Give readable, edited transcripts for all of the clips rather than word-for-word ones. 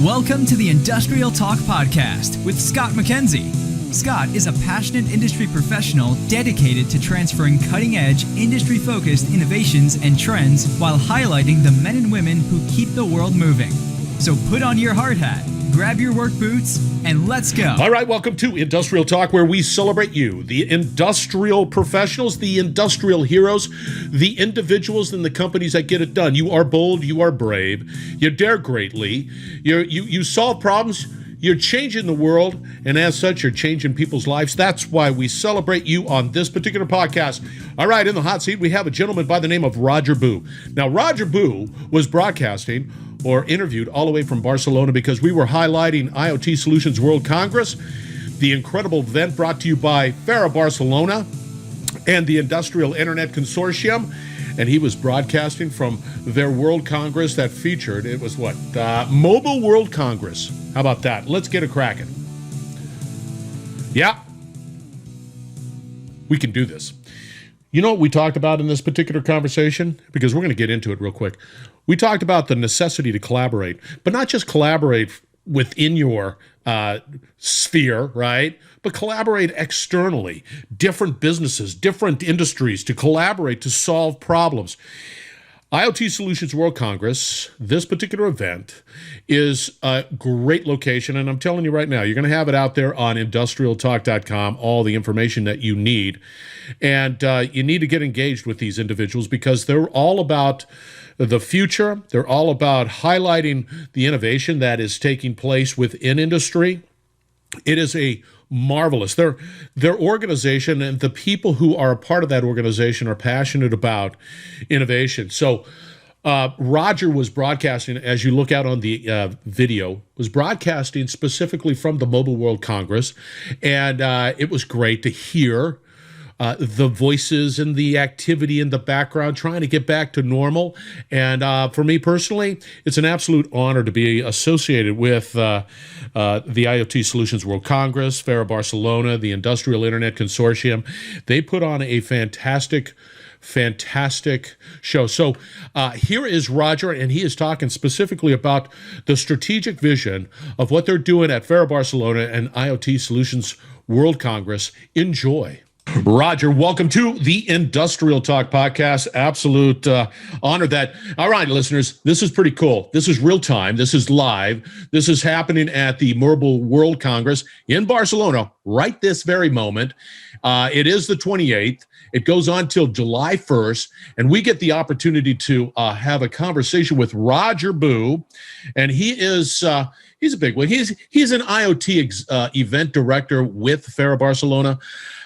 Welcome to the Industrial Talk Podcast with Scott McKenzie. Scott is a passionate industry professional dedicated to transferring cutting-edge, industry-focused innovations and trends while highlighting the men and women who keep the world moving. So put on your hard hat, grab your work boots, and let's go. All right, welcome to Industrial Talk, where we celebrate you, the industrial professionals, the industrial heroes, the individuals and the companies that get it done. You are bold, you are brave, you dare greatly, you solve problems, you're changing the world, and as such, you're changing people's lives. That's why we celebrate you on this particular podcast. All right, in the hot seat, we have a gentleman by the name of Roger Bou. Now, Roger Bou was broadcasting or interviewed all the way from Barcelona because we were highlighting IoT Solutions World Congress, the incredible event brought to you by Fira Barcelona and the Industrial Internet Consortium. And he was broadcasting from their World Congress that featured, it was what? Mobile World Congress. How about that? Let's get it cracking. Yeah, we can do this. You know what we talked about in this particular conversation? Because we're going to get into it real quick. We talked about the necessity to collaborate, but not just collaborate within your sphere, right? But collaborate externally, different businesses, different industries to collaborate to solve problems. IoT Solutions World Congress, this particular event, is a great location, and I'm telling you right now, you're going to have it out there on industrialtalk.com, all the information that you need. And you need to get engaged with these individuals because they're all about the future. They're all about highlighting the innovation that is taking place within industry. It is a marvelous. Their organization and the people who are a part of that organization are passionate about innovation. So Roger was broadcasting, as you look out on the video, was broadcasting specifically from the Mobile World Congress, and it was great to hear the voices and the activity in the background, trying to get back to normal. And for me personally, it's an absolute honor to be associated with the IoT Solutions World Congress, Fira Barcelona, the Industrial Internet Consortium. They put on a fantastic show. So here is Roger, and he is talking specifically about the strategic vision of what they're doing at Fira Barcelona and IoT Solutions World Congress. Enjoy. Roger, welcome to the Industrial Talk Podcast. Absolute honor that. All right, listeners, this is pretty cool. This is real time. This is live. This is happening at the Mobile World Congress in Barcelona right this very moment. It is the 28th. It goes on till July 1st, and we get the opportunity to have a conversation with Roger Bou, and he's a big one. He's an IoT event director with Fira Barcelona.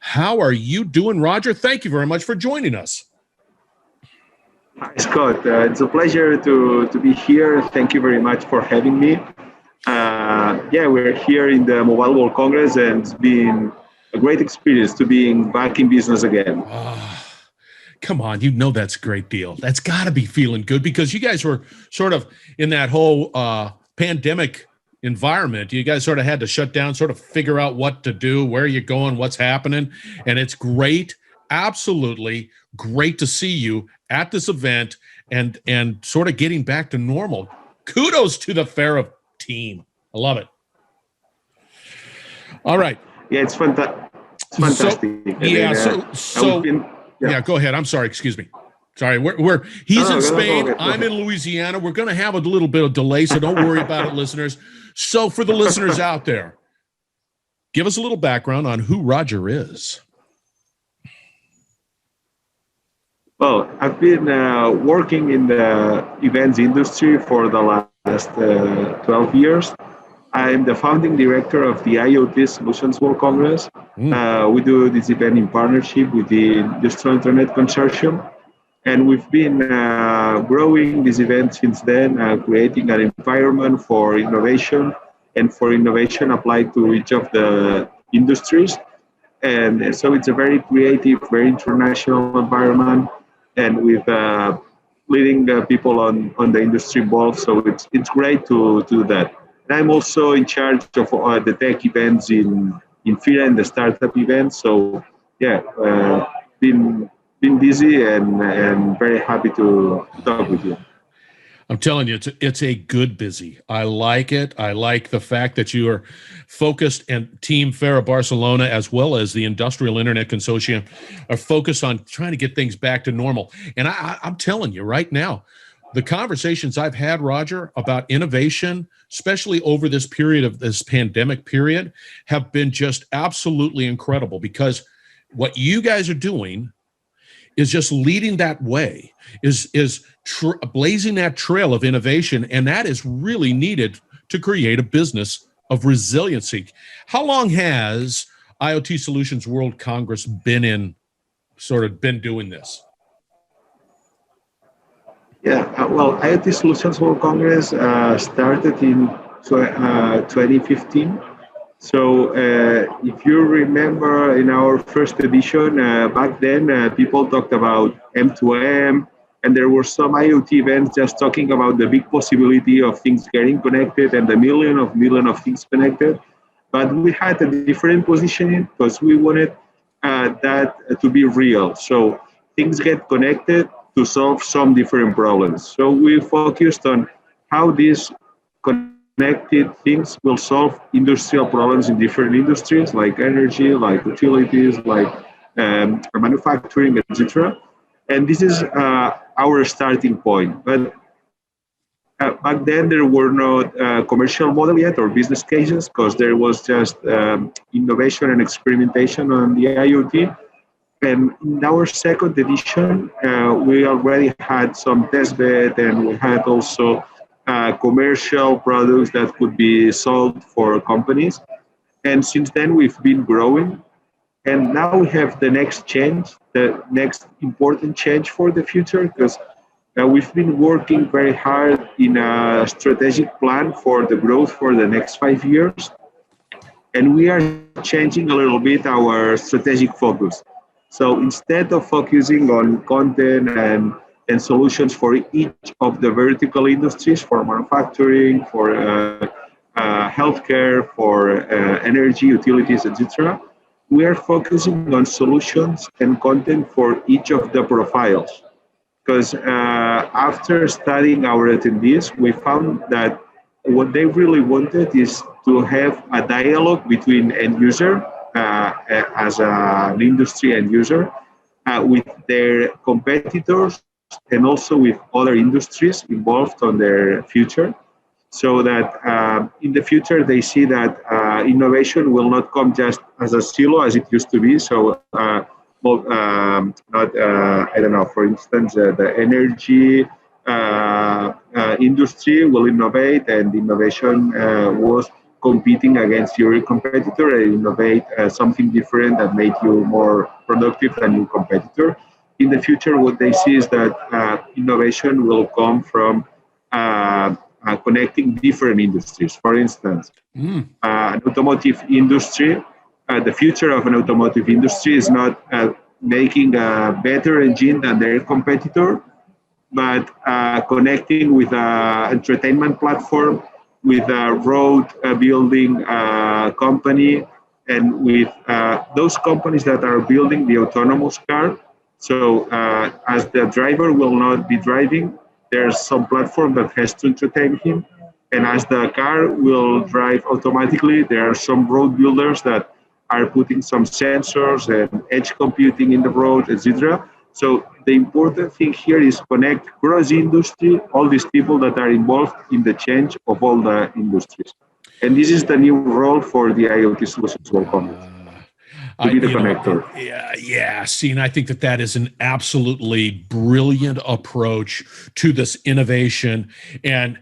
How are you doing, Roger? Thank you very much for joining us. Hi, Scott. It's a pleasure to be here. Thank you very much for having me. We're here in the Mobile World Congress, and it's been a great experience to being back in business again. Come on, you know that's a great deal. That's got to be feeling good because you guys were sort of in that whole pandemic environment. You guys sort of had to shut down, sort of figure out what to do, where you're going, what's happening. And it's great, absolutely great to see you at this event and sort of getting back to normal. Kudos to the Fira team. I love it. All right. Yeah, it's fantastic. Go ahead. I'm sorry. Excuse me. Sorry, he's in Spain. Go I'm in Louisiana. We're going to have a little bit of delay, so don't worry about it, listeners. So for the listeners out there, give us a little background on who Roger is. Well, I've been working in the events industry for the last 12 years. I'm the founding director of the IoT Solutions World Congress. We do this event in partnership with the Industrial Internet Consortium. And we've been growing this event since then, creating an environment for innovation and for innovation applied to each of the industries. And so it's a very creative, very international environment, and with leading people on the industry involved. So it's great to do that. And I'm also in charge of the tech events in Fira and the startup events. So been busy and very happy to talk with you. I'm telling you, it's a good busy. I like it. I like the fact that you are focused, and Team Fira Barcelona, as well as the Industrial Internet Consortium, are focused on trying to get things back to normal. And I'm telling you right now, the conversations I've had, Roger, about innovation, especially over this period of this pandemic period, have been just absolutely incredible, because what you guys are doing is just leading that way, is blazing that trail of innovation, and that is really needed to create a business of resiliency. How long has IoT Solutions World Congress been doing this? Yeah, well, IoT Solutions World Congress started in 2015. So if you remember in our first edition, back then people talked about M2M, and there were some IoT events just talking about the big possibility of things getting connected and the million of things connected. But we had a different positioning because we wanted that to be real. So things get connected to solve some different problems. So we focused on how these connected things will solve industrial problems in different industries, like energy, like utilities, like manufacturing, etc. And this is our starting point. But back then there were not commercial model yet or business cases, because there was just innovation and experimentation on the IoT. And in our second edition, we already had some test bed, and we had also commercial products that could be sold for companies. And since then, we've been growing. And now we have the next change, the next important change for the future, because we've been working very hard in a strategic plan for the growth for the next 5 years. And we are changing a little bit our strategic focus. So instead of focusing on content and solutions for each of the vertical industries, for manufacturing, for healthcare, for energy, utilities, etc., we are focusing on solutions and content for each of the profiles. Because after studying our attendees, we found that what they really wanted is to have a dialogue between end user, as an industry end user, with their competitors, and also with other industries involved on their future, so that in the future they see that innovation will not come just as a silo as it used to be. So not I don't know, for instance, the energy industry will innovate, and innovation was competing against your competitor and innovate something different that made you more productive than your competitor. In the future, what they see is that innovation will come from connecting different industries. For instance, an automotive industry, the future of an automotive industry is not making a better engine than their competitor, but connecting with an entertainment platform, with a road building company, and with those companies that are building the autonomous car. So as the driver will not be driving, there's some platform that has to entertain him. And as the car will drive automatically, there are some road builders that are putting some sensors and edge computing in the road, etc. So the important thing here is connect cross industry, all these people that are involved in the change of all the industries. And this is the new role for the IoT Solutions World Congress. To be the connector. Yeah. See, and I think that is an absolutely brilliant approach to this innovation. And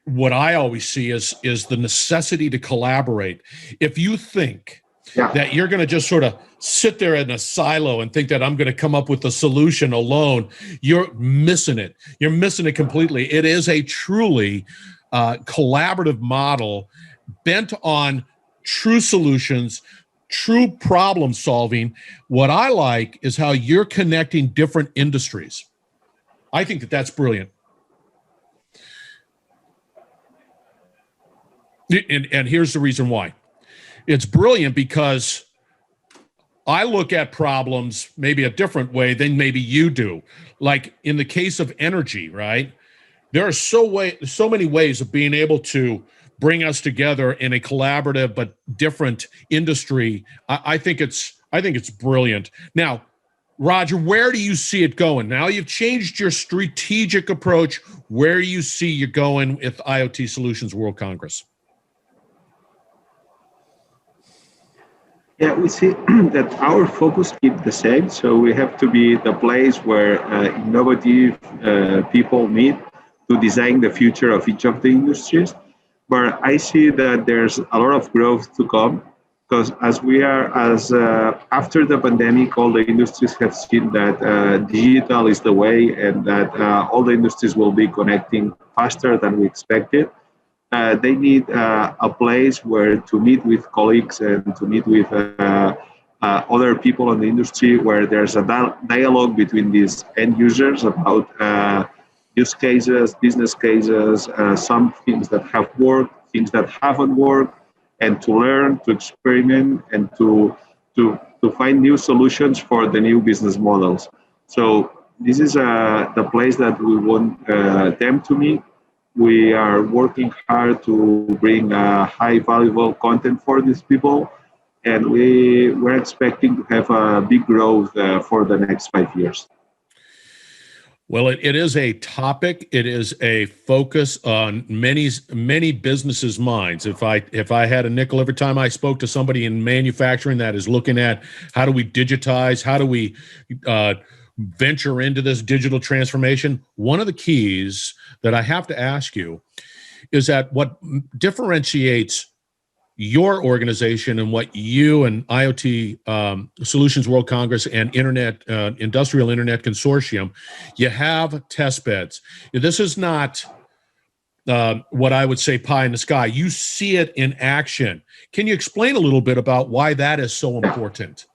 what I always see is the necessity to collaborate. If you think that you're going to just sort of sit there in a silo and think that I'm going to come up with a solution alone, you're missing it. You're missing it completely. It is a truly collaborative model bent on true solutions, true problem solving. What I like is how you're connecting different industries. I think that that's brilliant. And here's the reason why. It's brilliant because I look at problems maybe a different way than maybe you do. Like in the case of energy, right? there are so many ways of being able to bring us together in a collaborative but different industry. I think it's brilliant. Now, Roger, where do you see it going? Now you've changed your strategic approach. Where do you see you going with IoT Solutions World Congress? Yeah, we see that our focus keeps the same. So we have to be the place where innovative people meet to design the future of each of the industries. But I see that there's a lot of growth to come because as after the pandemic, all the industries have seen that digital is the way, and that all the industries will be connecting faster than we expected. They need a place where to meet with colleagues and to meet with other people in the industry, where there's a dialogue between these end users about use cases, business cases, some things that have worked, things that haven't worked, and to learn, to experiment, and to find new solutions for the new business models. So this is the place that we want them to meet. We are working hard to bring high valuable content for these people, and we're expecting to have a big growth for the next 5 years. Well, it is a topic. It is a focus on many businesses' minds. If I had a nickel every time I spoke to somebody in manufacturing that is looking at how do we digitize, how do we venture into this digital transformation, one of the keys that I have to ask you is that what differentiates your organization and what you and IoT Solutions World Congress and Industrial Internet Consortium, you have test beds. This is not what I would say pie in the sky. You see it in action. Can you explain a little bit about why that is so important?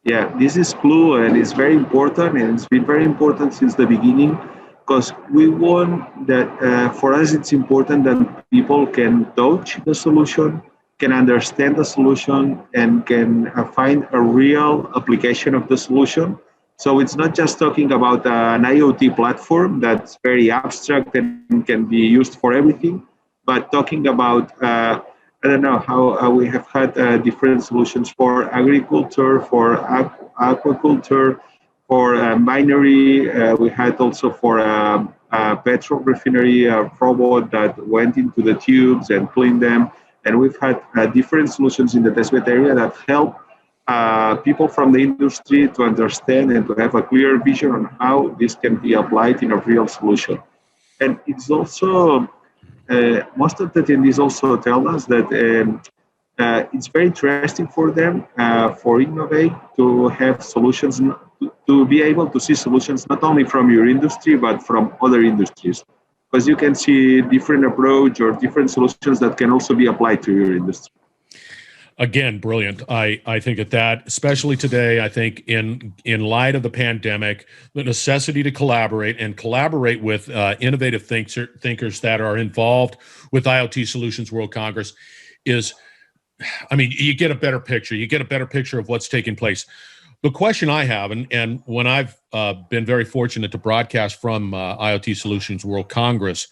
Yeah, this is clue, and it's very important, and it's been very important since the beginning, because we want that for us it's important that people can touch the solution, can understand the solution, and can find a real application of the solution. So it's not just talking about an IoT platform that's very abstract and can be used for everything, but talking about I don't know how we have had different solutions for agriculture, for aquaculture, for minery. We had also for a petrol refinery a robot that went into the tubes and cleaned them. And we've had different solutions in the testbed area that help people from the industry to understand and to have a clear vision on how this can be applied in a real solution. And it's also most of the attendees also tell us that it's very interesting for them for Innovate to have solutions, to be able to see solutions not only from your industry but from other industries, because you can see different approach or different solutions that can also be applied to your industry. Again, brilliant. I think that, especially today, I think in light of the pandemic, the necessity to collaborate with innovative thinkers that are involved with IoT Solutions World Congress is, I mean, you get a better picture. You get a better picture of what's taking place. The question I have, and when I've been very fortunate to broadcast from IoT Solutions World Congress,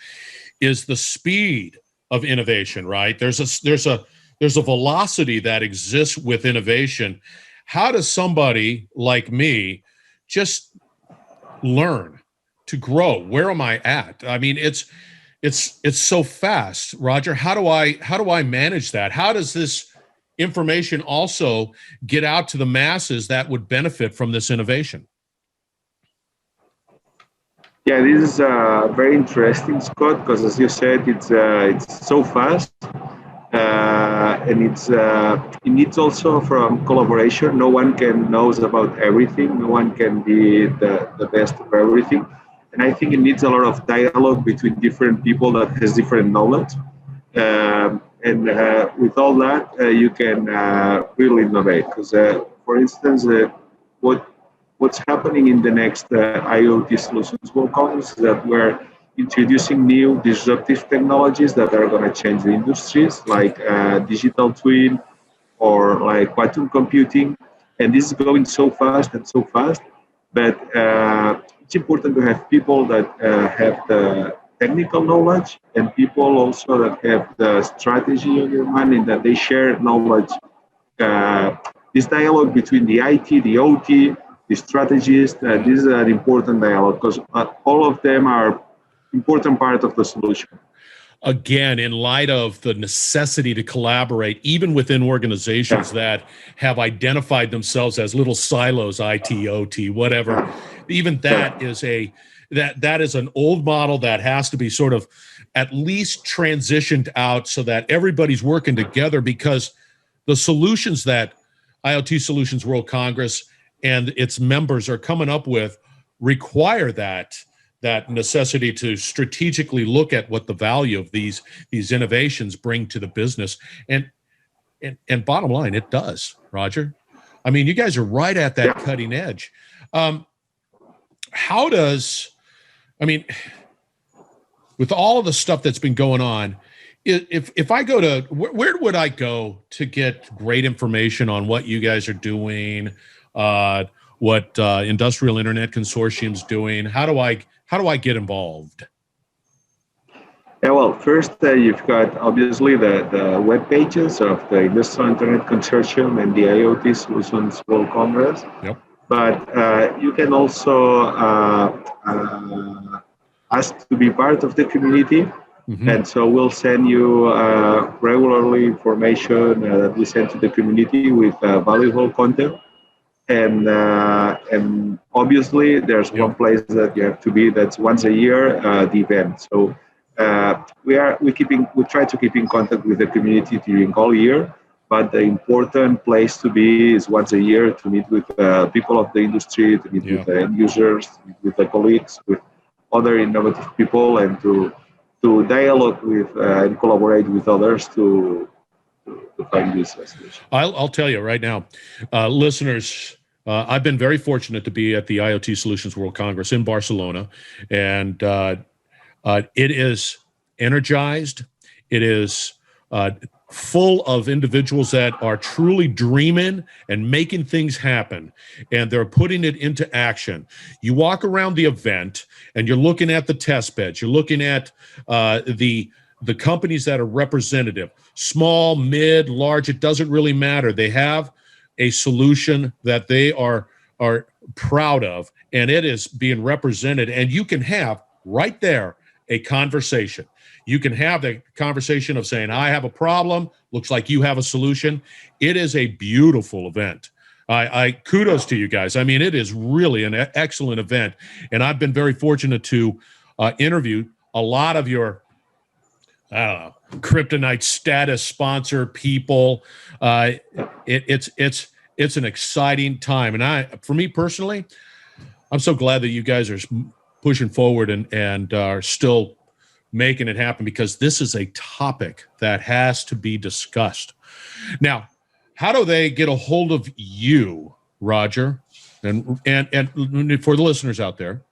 is the speed of innovation, right? There's a velocity that exists with innovation. How does somebody like me just learn to grow? Where am I at? I mean, it's so fast, Roger. How do I manage that? How does this information also get out to the masses that would benefit from this innovation? Yeah, this is very interesting, Scott, because as you said, it's so fast. And it needs also from collaboration. No one knows about everything. No one can be the best of everything. And I think it needs a lot of dialogue between different people that has different knowledge. And with all that, you can really innovate. Because, for instance, what's happening in the next IoT Solutions World Congress is that we're introducing new disruptive technologies that are going to change the industries, like digital twin or like quantum computing. And this is going so fast, but it's important to have people that have technical knowledge and people also that have the strategy on their mind and that they share knowledge. Uh, this dialogue between the IT, the OT, the strategist, this is an important dialogue because all of them are important part of the solution. Again, in light of the necessity to collaborate, even within organizations that have identified themselves as little silos, IT, OT, whatever, even that is that is an old model that has to be sort of at least transitioned out so that everybody's working together, because the solutions that IoT Solutions World Congress and its members are coming up with require that necessity to strategically look at what the value of these innovations bring to the business. And bottom line, it does, Roger. I mean, you guys are right at that cutting edge. How does, I mean, with all of the stuff that's been going on, if I go to, where would I go to get great information on what you guys are doing, what Industrial Internet Consortium's doing? How do I get involved? Yeah, well, first you've got obviously the web pages of the Industrial Internet Consortium and the IoT Solutions World Congress. Yep. But you can also ask to be part of the community. Mm-hmm. And so we'll send you regularly information that we send to the community with valuable content. And obviously there's one place that you have to be. That's once a year, the event. So we try to keep in contact with the community during all year. But the important place to be is once a year to meet with people of the industry, to meet with the end users, to meet with the colleagues, with other innovative people, and to dialogue with and collaborate with others to find these solutions. I'll tell you right now, listeners, I've been very fortunate to be at the IoT Solutions World Congress in Barcelona, and it is energized. It is full of individuals that are truly dreaming and making things happen, and they're putting it into action. You walk around the event and you're looking at the test beds, you're looking at the companies that are representative, small, mid, large, it doesn't really matter. They have a solution that they are proud of, and it is being represented, and you can have right there a conversation. You can have the conversation of saying, I have a problem, looks like you have a solution. It is a beautiful event. I kudos to you guys. I mean, it is really an excellent event. And I've been very fortunate to interview a lot of your, I don't know, Kryptonite status sponsor people. It's an exciting time. And for me personally, I'm so glad that you guys are pushing forward and are still making it happen, because this is a topic that has to be discussed. Now, how do they get a hold of you, Roger? And for the listeners out there,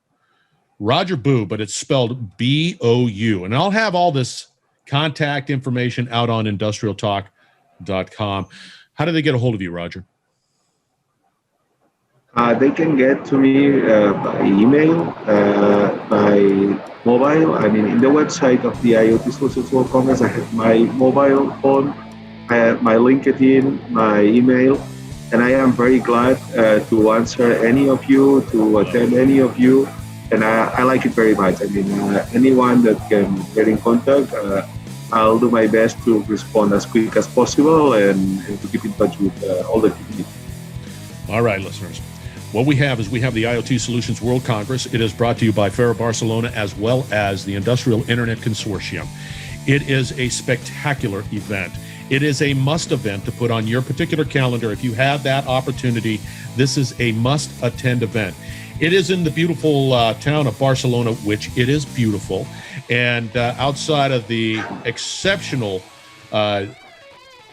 Roger Bou, but it's spelled B-O-U. And I'll have all this contact information out on industrialtalk.com. How do they get a hold of you, Roger? They can get to me by email, by mobile. I mean, in the website of the IoT Solutions World Congress, I have my mobile phone, I have my LinkedIn, my email, and I am very glad to answer any of you, to attend any of you, and I like it very much. I mean, anyone that can get in contact, I'll do my best to respond as quick as possible and to keep in touch with all the community. All right, listeners. What we have the IoT Solutions World Congress. It is brought to you by Fira Barcelona as well as the Industrial Internet Consortium. It is a spectacular event. It is a must event to put on your particular calendar. If you have that opportunity, this is a must-attend event. It is in the beautiful town of Barcelona, which it is beautiful. And outside of the exceptional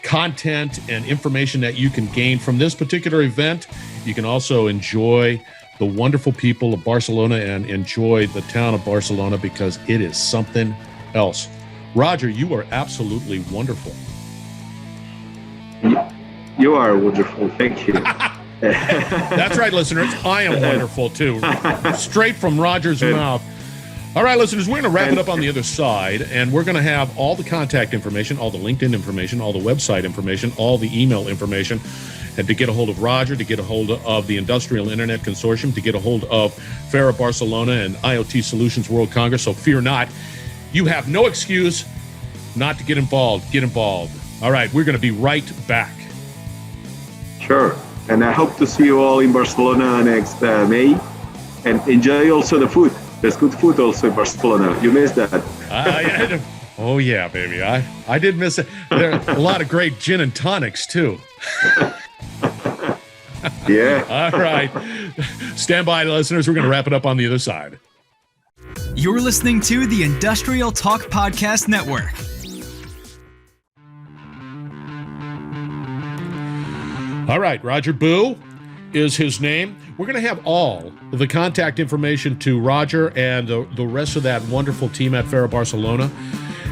content and information that you can gain from this particular event, you can also enjoy the wonderful people of Barcelona and enjoy the town of Barcelona, because it is something else. Roger, you are absolutely wonderful. You are wonderful. Thank you. That's right, listeners. I am wonderful too. Straight from Roger's mouth. All right, listeners, we're going to wrap it up on the other side, and we're going to have all the contact information, all the LinkedIn information, all the website information, all the email information, and to get a hold of Roger, to get a hold of the Industrial Internet Consortium, to get a hold of Fira Barcelona and IoT Solutions World Congress. So fear not. You have no excuse not to get involved. Get involved. All right, we're going to be right back. Sure. And I hope to see you all in Barcelona next May. And enjoy also the food. There's good food also in Barcelona. You missed that. Oh, yeah, baby. I did miss it. There are a lot of great gin and tonics, too. Yeah. All right. Stand by, listeners. We're going to wrap it up on the other side. You're listening to the Industrial Talk Podcast Network. All right. Roger Bou is his name. We're going to have all the contact information to Roger and the rest of that wonderful team at Fira Barcelona.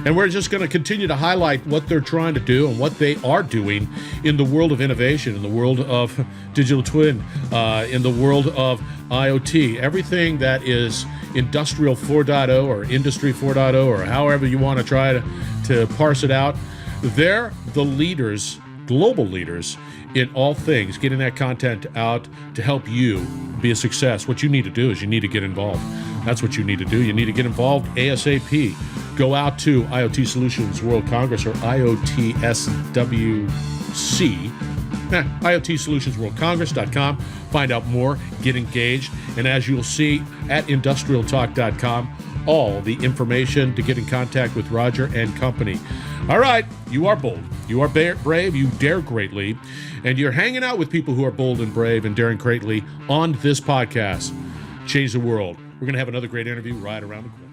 And we're just going to continue to highlight what they're trying to do and what they are doing in the world of innovation, in the world of digital twin, in the world of IoT, everything that is Industrial 4.0 or Industry 4.0 or however you want to try to parse it out. They're the leaders, global leaders, in all things, getting that content out to help you be a success. What you need to do is you need to get involved. That's what you need to do. You need to get involved ASAP. Go out to IoT Solutions World Congress or IoTSWC, IoTSolutionsWorldCongress.com. Find out more, get engaged, and as you'll see at industrialtalk.com, all the information to get in contact with Roger and company. All right, you are bold, you are brave, you dare greatly, and you're hanging out with people who are bold and brave and daring greatly on this podcast. Change the world. We're going to have another great interview right around the corner.